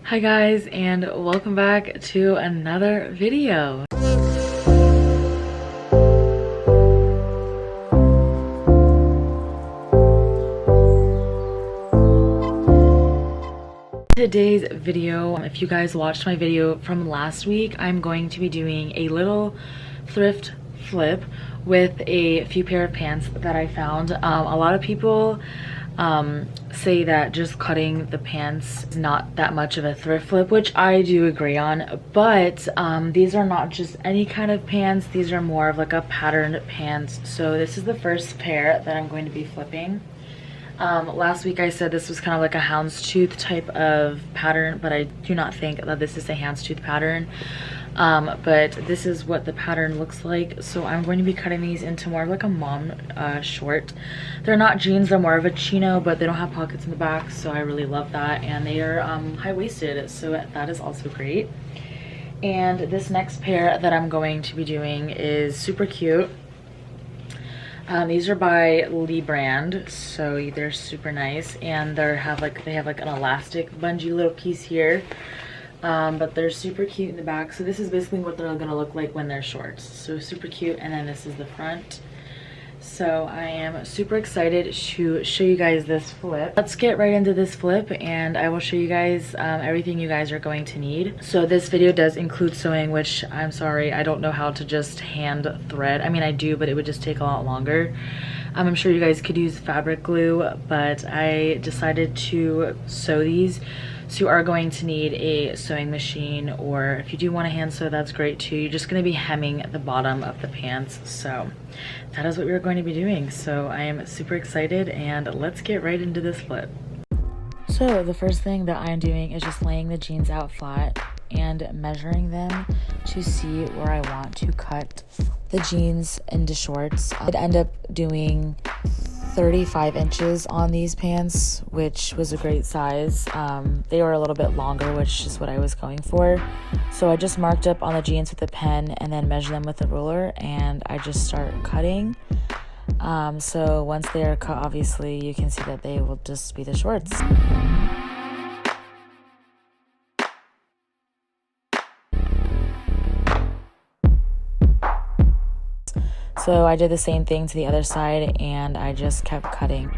Hi guys, and welcome back to another video. Today's video, if you guys watched my video from last week, I'm going to be doing a little thrift flip with a few pair of pants that I found. A lot of people say that just cutting the pants is not that much of a thrift flip, which I do agree on, but these are not just any kind of pants. These are more of like a patterned pants. So this is the first pair that I'm going to be flipping. Last week I said this was kind of like a houndstooth type of pattern, but I do not think that this is a houndstooth pattern. But this is what the pattern looks like. So I'm going to be cutting these into more of like a mom short. They're not jeans, they're more of a chino, but they don't have pockets in the back, so I really love that. And they are high-waisted, so that is also great. And this next pair that I'm going to be doing is super cute. These are by Lee brand, so they're super nice, and they have like an elastic bungee little piece here. But they're super cute in the back. So this is basically what they're gonna look like when they're shorts. So super cute, and then this is the front. So I am super excited to show you guys this flip. Let's get right into this flip, and I will show you guys everything you guys are going to need. So this video does include sewing, which I'm sorry, I don't know how to just hand thread. I mean, I do, but it would just take a lot longer. I'm sure you guys could use fabric glue, but I decided to sew these. So you are going to need a sewing machine, or if you do want to hand sew, that's great too. You're just going to be hemming the bottom of the pants. So that is what we're going to be doing. So I am super excited, and let's get right into this flip. So the first thing that I'm doing is just laying the jeans out flat and measuring them to see where I want to cut the jeans into shorts. I'd end up doing 35 inches on these pants, which was a great size. They were a little bit longer, which is what I was going for. So I just marked up on the jeans with a pen and then measure them with a ruler, and I just start cutting. So once they are cut, obviously you can see that they will just be the shorts. So I did the same thing to the other side, and I just kept cutting.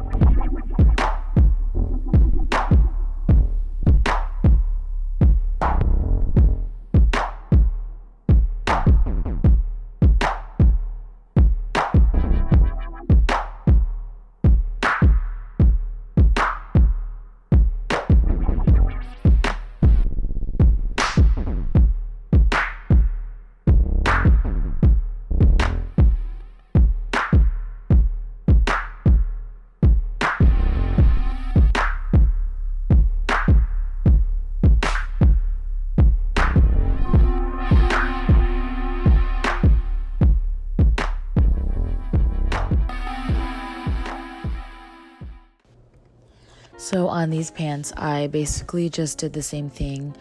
So on these pants, I basically just did the same thing.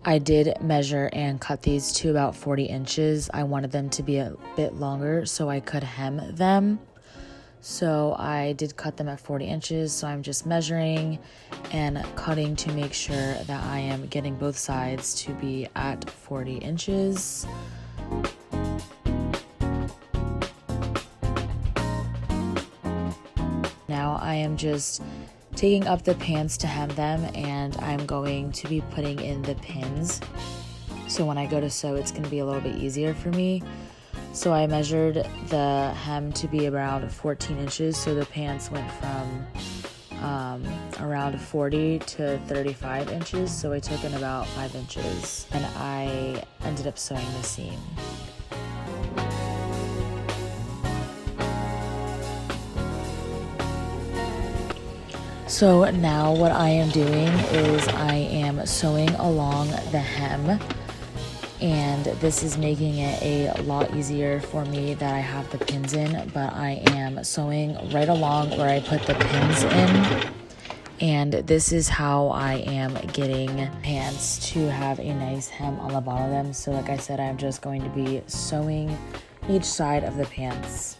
I did measure and cut these to about 40 inches. I wanted them to be a bit longer so I could hem them. So I did cut them at 40 inches. So I'm just measuring and cutting to make sure that I am getting both sides to be at 40 inches. Now I am just taking up the pants to hem them, and I'm going to be putting in the pins. So when I go to sew, it's going to be a little bit easier for me. So I measured the hem to be around 14 inches. So the pants went from around 40 to 35 inches. So I took in about 5 inches, and I ended up sewing the seam. So now what I am doing is I am sewing along the hem, and this is making it a lot easier for me that I have the pins in, but I am sewing right along where I put the pins in, and this is how I am getting pants to have a nice hem on the bottom of them. So like I said, I'm just going to be sewing each side of the pants.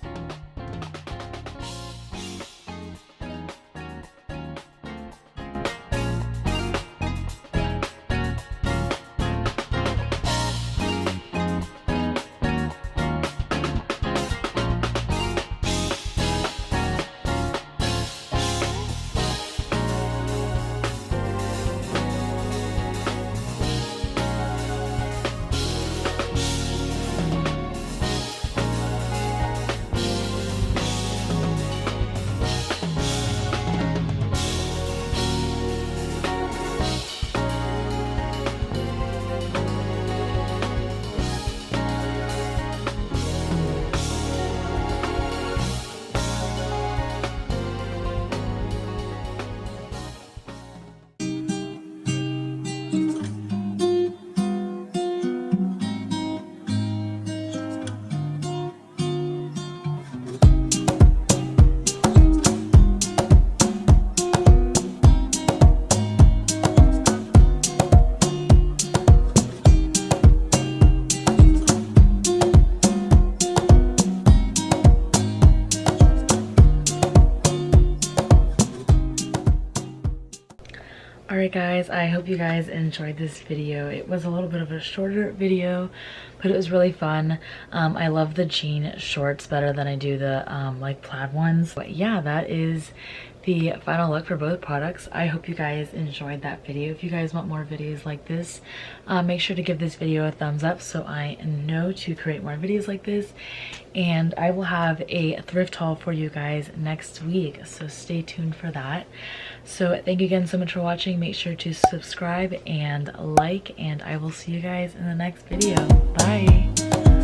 guys, I hope you guys enjoyed this video. It was a little bit of a shorter video, but it was really fun. I love the jean shorts better than I do the like plaid ones. But yeah, that is the final look for both products. I hope you guys enjoyed that video. If you guys want more videos like this, make sure to give this video a thumbs up so I know to create more videos like this. And I will have a thrift haul for you guys next week, so stay tuned for that. So thank you again so much for watching. Make sure to subscribe and like, and I will see you guys in the next video. Bye.